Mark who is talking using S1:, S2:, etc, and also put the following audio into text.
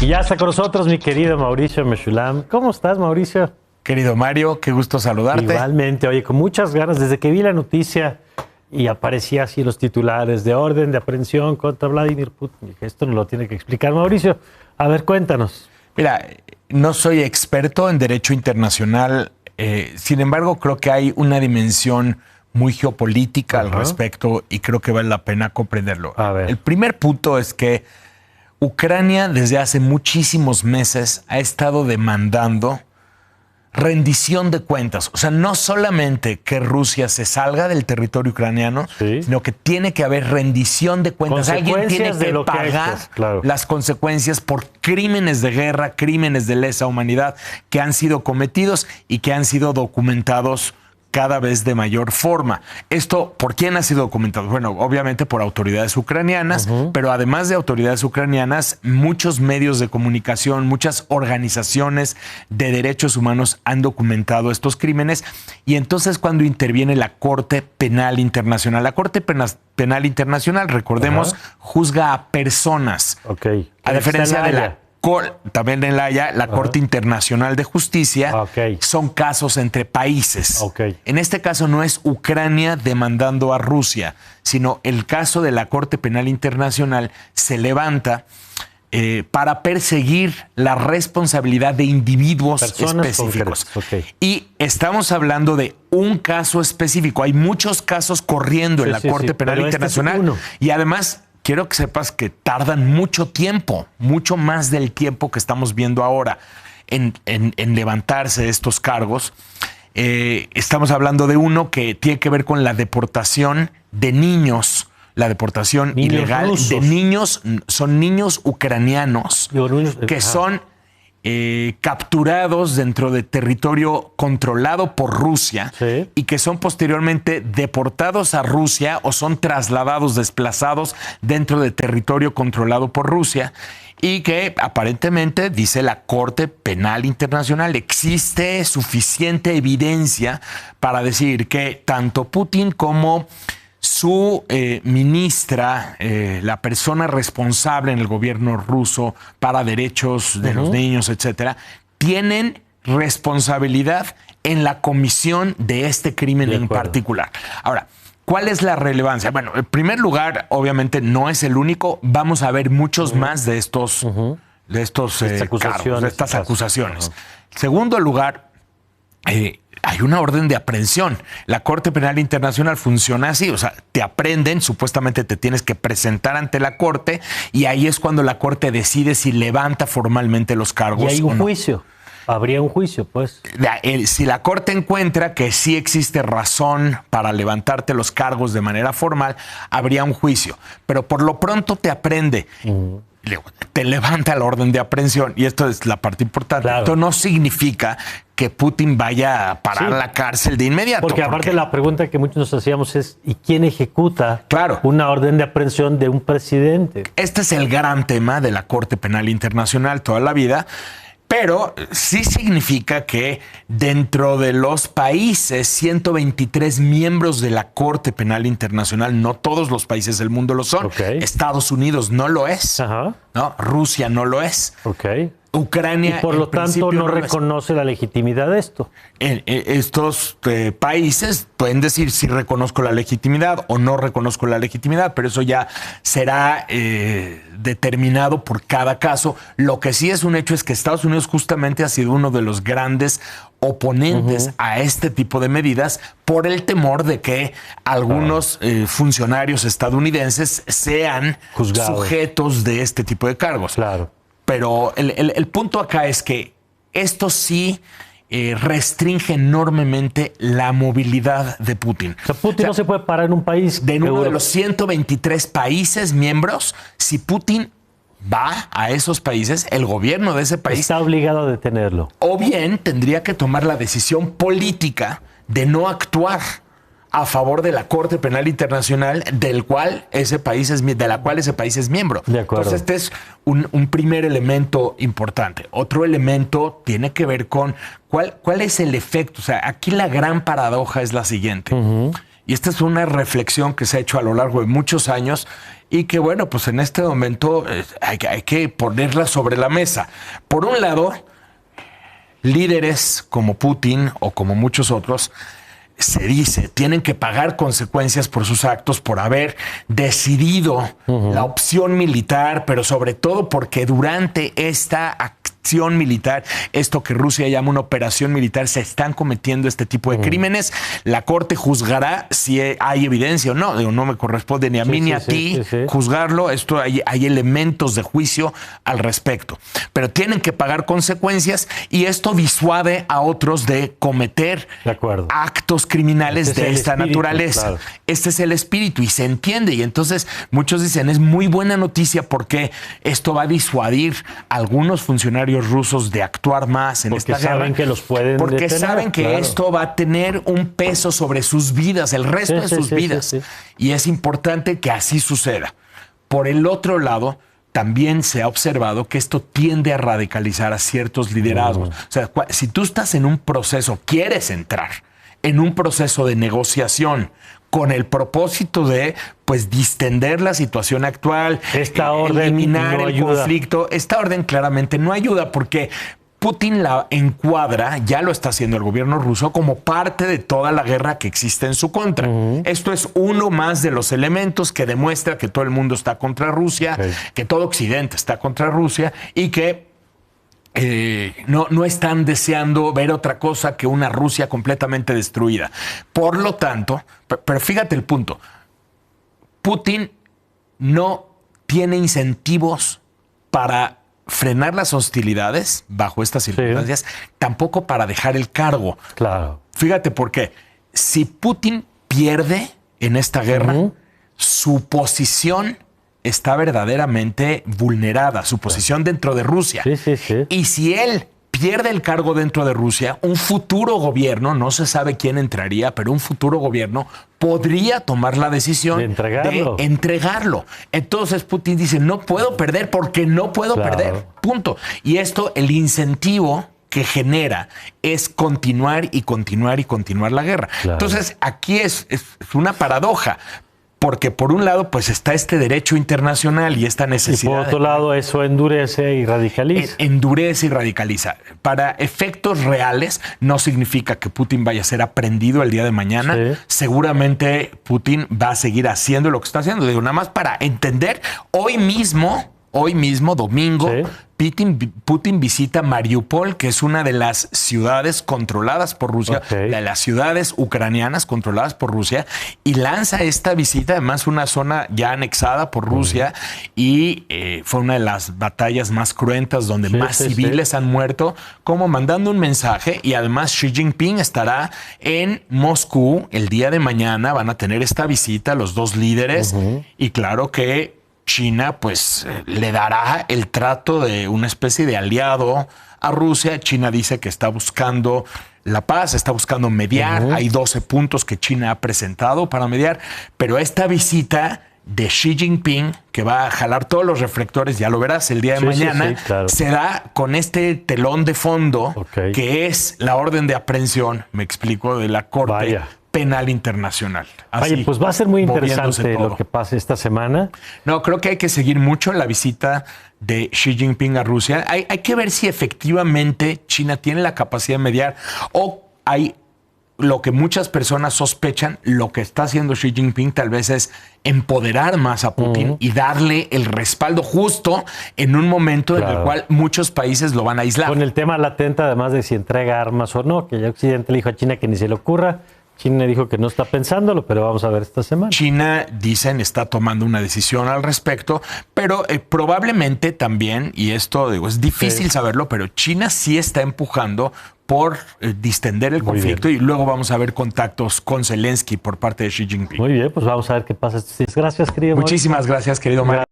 S1: Y ya está con nosotros mi querido Mauricio Meshulam. ¿Cómo estás, Mauricio?
S2: Querido Mario, qué gusto saludarte.
S1: Igualmente, oye, con muchas ganas. Desde que vi la noticia y aparecía así los titulares de orden de aprehensión contra Vladimir Putin, dije, esto nos lo tiene que explicar Mauricio. A ver, cuéntanos.
S2: Mira, no soy experto en derecho internacional, sin embargo, creo que hay una dimensión muy geopolítica al respecto y creo que vale la pena comprenderlo.
S1: A ver.
S2: El primer punto es que Ucrania desde hace muchísimos meses ha estado demandando rendición de cuentas. O sea, no solamente que Rusia se salga del territorio ucraniano, sino que tiene que haber rendición de cuentas. Alguien tiene que pagar las consecuencias por crímenes de guerra, crímenes de lesa humanidad que han sido cometidos y que han sido documentados cada vez de mayor forma. Esto, ¿por quién ha sido documentado? Bueno, obviamente por autoridades ucranianas, pero además de autoridades ucranianas, muchos medios de comunicación, muchas organizaciones de derechos humanos han documentado estos crímenes. Y entonces cuando interviene la Corte Penal Internacional, la Corte Penal Internacional, recordemos, juzga a personas. A diferencia de la también en La Haya, la Corte Internacional de Justicia, son casos entre países. En este caso no es Ucrania demandando a Rusia, sino el caso de la Corte Penal Internacional se levanta para perseguir la responsabilidad de individuos específicos. Y estamos hablando de un caso específico. Hay muchos casos corriendo en la Corte Penal Internacional y además quiero que sepas que tardan mucho tiempo, mucho más del tiempo que estamos viendo ahora en levantarse estos cargos. Estamos hablando de uno que tiene que ver con la deportación de niños, la deportación ilegal rusos. De niños, son niños ucranianos que son capturados dentro de territorio controlado por Rusia y que son posteriormente deportados a Rusia o son trasladados, desplazados dentro de territorio controlado por Rusia y que aparentemente, dice la Corte Penal Internacional, existe suficiente evidencia para decir que tanto Putin como su ministra, la persona responsable en el gobierno ruso para derechos de los niños, etcétera, tienen responsabilidad en la comisión de este crimen en particular. Ahora, ¿cuál es la relevancia? Bueno, en primer lugar, obviamente no es el único. Vamos a ver muchos más de estos, cargos, de estas acusaciones. Segundo lugar, hay una orden de aprehensión. La Corte Penal Internacional funciona así, o sea, te aprenden, supuestamente te tienes que presentar ante la Corte y ahí es cuando la Corte decide si levanta formalmente los cargos.
S1: Y hay un juicio. Habría un juicio, pues.
S2: Si la Corte encuentra que sí existe razón para levantarte los cargos de manera formal, habría un juicio. Pero por lo pronto te aprende. Te levanta la orden de aprehensión y esto es la parte importante. Esto no significa que Putin vaya a parar la cárcel de inmediato.
S1: Porque aparte la pregunta que muchos nos hacíamos es ¿y quién ejecuta una orden de aprehensión de un presidente?
S2: Este es el gran tema de la Corte Penal Internacional toda la vida. Pero sí significa que dentro de los países, 123 miembros de la Corte Penal Internacional, no todos los países del mundo lo son. Estados Unidos no lo es. ¿No? Rusia no lo es. Ucrania,
S1: y por lo tanto, no reconoce la legitimidad de esto.
S2: Estos países pueden decir si reconozco la legitimidad o no reconozco la legitimidad, pero eso ya será determinado por cada caso. Lo que sí es un hecho es que Estados Unidos justamente ha sido uno de los grandes oponentes a este tipo de medidas por el temor de que algunos funcionarios estadounidenses sean sujetos de este tipo de cargos. Pero el punto acá es que esto sí restringe enormemente la movilidad de Putin.
S1: O sea, Putin no se puede parar en un país.
S2: De uno de los 123 países miembros, si Putin va a esos países, el gobierno de ese país
S1: está obligado a detenerlo.
S2: O bien tendría que tomar la decisión política de no actuar a favor de la Corte Penal Internacional de la cual ese país es miembro.
S1: De acuerdo.
S2: Entonces, este es un primer elemento importante. Otro elemento tiene que ver con cuál es el efecto. O sea, aquí la gran paradoja es la siguiente. Y esta es una reflexión que se ha hecho a lo largo de muchos años y que, bueno, pues en este momento hay que ponerla sobre la mesa. Por un lado, líderes como Putin o como muchos otros, se dice, tienen que pagar consecuencias por sus actos, por haber decidido la opción militar, pero sobre todo porque durante esta acción militar, esto que Rusia llama una operación militar, se están cometiendo este tipo de crímenes. La Corte juzgará si hay evidencia o no. Digo, no me corresponde ni a mí ni a ti juzgarlo. Esto hay elementos de juicio al respecto. Pero tienen que pagar consecuencias y esto disuade a otros de cometer actos criminales de esta naturaleza. Claro. Este es el espíritu y se entiende. Y entonces muchos dicen, es muy buena noticia porque esto va a disuadir a algunos funcionarios rusos de actuar más en esta guerra. Porque saben
S1: que los pueden
S2: Porque
S1: detener,
S2: saben que esto va a tener un peso sobre sus vidas, el resto de sus vidas. Y es importante que así suceda. Por el otro lado, también se ha observado que esto tiende a radicalizar a ciertos liderazgos. O sea, si tú estás en un proceso, quieres entrar en un proceso de negociación con el propósito de, pues, distender la situación actual,
S1: esta orden
S2: eliminar
S1: no
S2: el
S1: ayuda.
S2: conflicto. Esta orden claramente no ayuda porque Putin la encuadra, ya lo está haciendo el gobierno ruso, como parte de toda la guerra que existe en su contra. Esto es uno más de los elementos que demuestra que todo el mundo está contra Rusia, que todo Occidente está contra Rusia y que no están deseando ver otra cosa que una Rusia completamente destruida. Por lo tanto, pero fíjate el punto, Putin no tiene incentivos para frenar las hostilidades bajo estas circunstancias, tampoco para dejar el cargo.
S1: Claro.
S2: Fíjate por qué. Si Putin pierde en esta guerra, su posición está verdaderamente vulnerada, su posición dentro de Rusia. Y si él pierde el cargo dentro de Rusia, un futuro gobierno, no se sabe quién entraría, pero un futuro gobierno podría tomar la decisión de entregarlo. Entonces Putin dice, no puedo perder porque no puedo perder. Punto. Y esto, el incentivo que genera es continuar y continuar y continuar la guerra. Entonces aquí es una paradoja. Porque por un lado, pues está este derecho internacional y esta necesidad.
S1: Y por otro lado, eso endurece y radicaliza.
S2: Endurece y radicaliza. Para efectos reales, no significa que Putin vaya a ser aprendido el día de mañana. Seguramente Putin va a seguir haciendo lo que está haciendo. Digo, nada más para entender, hoy mismo, domingo, Putin visita Mariupol, que es una de las ciudades controladas por Rusia, de las ciudades ucranianas controladas por Rusia, y lanza esta visita, además una zona ya anexada por Rusia, y fue una de las batallas más cruentas donde más civiles han muerto, como mandando un mensaje, y además Xi Jinping estará en Moscú el día de mañana, van a tener esta visita los dos líderes, y claro que China, pues, le dará el trato de una especie de aliado a Rusia. China dice que está buscando la paz, está buscando mediar. Hay 12 puntos que China ha presentado para mediar, pero esta visita de Xi Jinping, que va a jalar todos los reflectores, ya lo verás el día de mañana, se da con este telón de fondo, que es la orden de aprehensión, me explico, de la Corte Penal Internacional. Así,
S1: oye, pues va a ser muy interesante lo que pase esta semana.
S2: No, creo que hay que seguir mucho la visita de Xi Jinping a Rusia. Hay que ver si efectivamente China tiene la capacidad de mediar o hay lo que muchas personas sospechan, lo que está haciendo Xi Jinping tal vez es empoderar más a Putin y darle el respaldo justo en un momento en el cual muchos países lo van a aislar.
S1: Con el tema latente, además de si entrega armas o no, que ya Occidente le dijo a China que ni se le ocurra. China dijo que no está pensándolo, pero vamos a ver esta semana.
S2: China, dicen, está tomando una decisión al respecto, pero probablemente también, y esto digo, es difícil saberlo, pero China sí está empujando por distender el conflicto y luego vamos a ver contactos con Zelensky por parte de Xi Jinping.
S1: Muy bien, pues vamos a ver qué pasa. Gracias, querido.
S2: Muchísimas gracias, querido Mario.